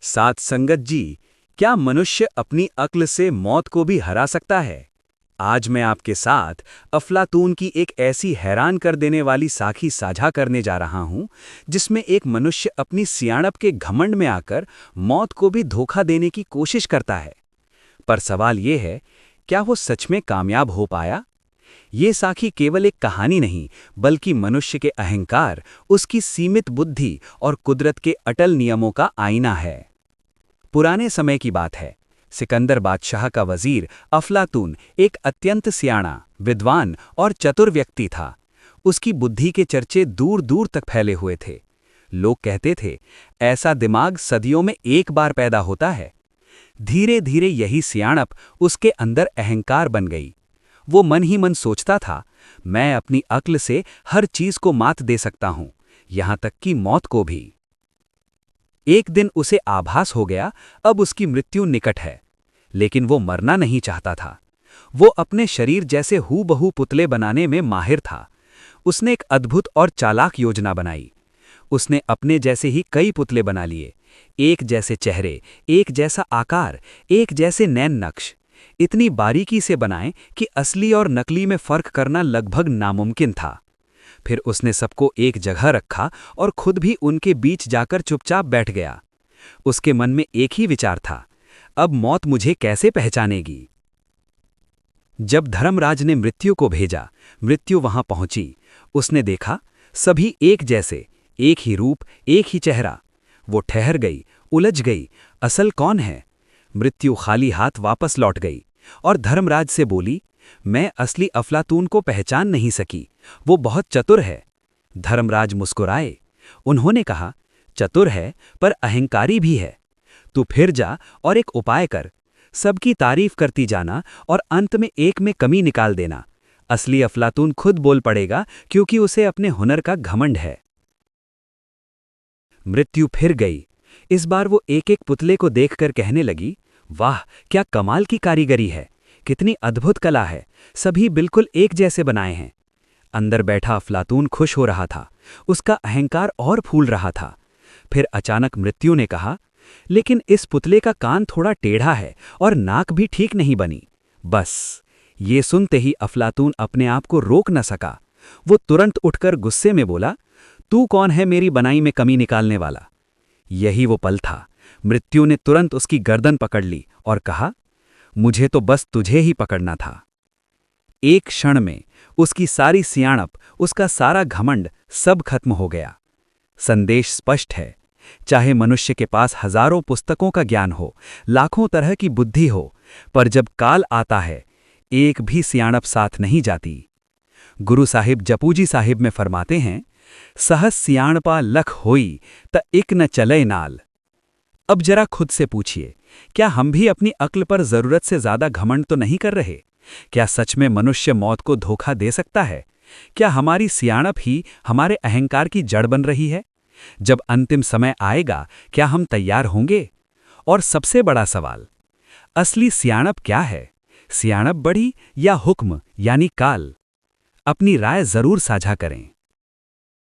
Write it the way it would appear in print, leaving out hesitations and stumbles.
साथ संगत जी, क्या मनुष्य अपनी अक्ल से मौत को भी हरा सकता है? आज मैं आपके साथ अफलातून की एक ऐसी हैरान कर देने वाली साखी साझा करने जा रहा हूं, जिसमें एक मनुष्य अपनी सियाणप के घमंड में आकर मौत को भी धोखा देने की कोशिश करता है। पर सवाल यह है, क्या वो सच में कामयाब हो पाया? ये साखी केवल एक कहानी नहीं, बल्कि मनुष्य के अहंकार, उसकी सीमित बुद्धि और कुदरत के अटल नियमों का आईना है। पुराने समय की बात है। सिकंदर बादशाह का वजीर अफलातून एक अत्यंत सियाणा, विद्वान और चतुर व्यक्ति था। उसकी बुद्धि के चर्चे दूर दूर तक फैले हुए थे। लोग कहते थे, ऐसा दिमाग सदियों में एक बार पैदा होता है। धीरे धीरे यही सियाणप उसके अंदर अहंकार बन गई। वो मन ही मन सोचता था, मैं अपनी अक्ल से हर चीज को मात दे सकता हूं, यहां तक कि मौत को भी। एक दिन उसे आभास हो गया, अब उसकी मृत्यु निकट है। लेकिन वो मरना नहीं चाहता था। वो अपने शरीर जैसे हूबहू पुतले बनाने में माहिर था। उसने एक अद्भुत और चालाक योजना बनाई। उसने अपने जैसे ही कई पुतले बना लिए, एक जैसे चेहरे, एक जैसा आकार, एक जैसे नैन नक्श। इतनी बारीकी से बनाए कि असली और नकली में फर्क करना लगभग नामुमकिन था। फिर उसने सबको एक जगह रखा और खुद भी उनके बीच जाकर चुपचाप बैठ गया। उसके मन में एक ही विचार था, अब मौत मुझे कैसे पहचानेगी? जब धर्मराज ने मृत्यु को भेजा, मृत्यु वहां पहुंची। उसने देखा, सभी एक जैसे, एक ही रूप, एक ही चेहरा। वो ठहर गई, उलझ गई, असल कौन है? मृत्यु खाली हाथ वापस लौट गई और धर्मराज से बोली, मैं असली अफलातून को पहचान नहीं सकी, वो बहुत चतुर है। धर्मराज मुस्कुराए। उन्होंने कहा, चतुर है पर अहंकारी भी है। तू फिर जा और एक उपाय कर, सबकी तारीफ करती जाना और अंत में एक में कमी निकाल देना। असली अफलातून खुद बोल पड़ेगा, क्योंकि उसे अपने हुनर का घमंड है। मृत्यु फिर गई। इस बार वो एक एक पुतले को देखकर कहने लगी, वाह, क्या कमाल की कारीगरी है, कितनी अद्भुत कला है, सभी बिल्कुल एक जैसे बनाए हैं। अंदर बैठा अफलातून खुश हो रहा था, उसका अहंकार और फूल रहा था। फिर अचानक मृत्यु ने कहा, लेकिन इस पुतले का कान थोड़ा टेढ़ा है और नाक भी ठीक नहीं बनी। बस ये सुनते ही अफलातून अपने आप को रोक न सका। वो तुरंत उठकर गुस्से में बोला, तू कौन है मेरी बनाई में कमी निकालने वाला? यही वो पल था। मृत्यु ने तुरंत उसकी गर्दन पकड़ ली और कहा, मुझे तो बस तुझे ही पकड़ना था। एक क्षण में उसकी सारी सियाणप, उसका सारा घमंड सब खत्म हो गया। संदेश स्पष्ट है, चाहे मनुष्य के पास हजारों पुस्तकों का ज्ञान हो, लाखों तरह की बुद्धि हो, पर जब काल आता है, एक भी सियाणप साथ नहीं जाती। गुरु साहिब जपूजी साहिब में फरमाते हैं, सहस सियाणपा लख होई त इक न चले नाल। अब जरा खुद से पूछिए, क्या हम भी अपनी अक्ल पर जरूरत से ज्यादा घमंड तो नहीं कर रहे? क्या सच में मनुष्य मौत को धोखा दे सकता है? क्या हमारी सियाणप ही हमारे अहंकार की जड़ बन रही है? जब अंतिम समय आएगा, क्या हम तैयार होंगे? और सबसे बड़ा सवाल, असली सियाणप क्या है? सियाणप बड़ी या हुक्म यानी काल? अपनी राय जरूर साझा करें।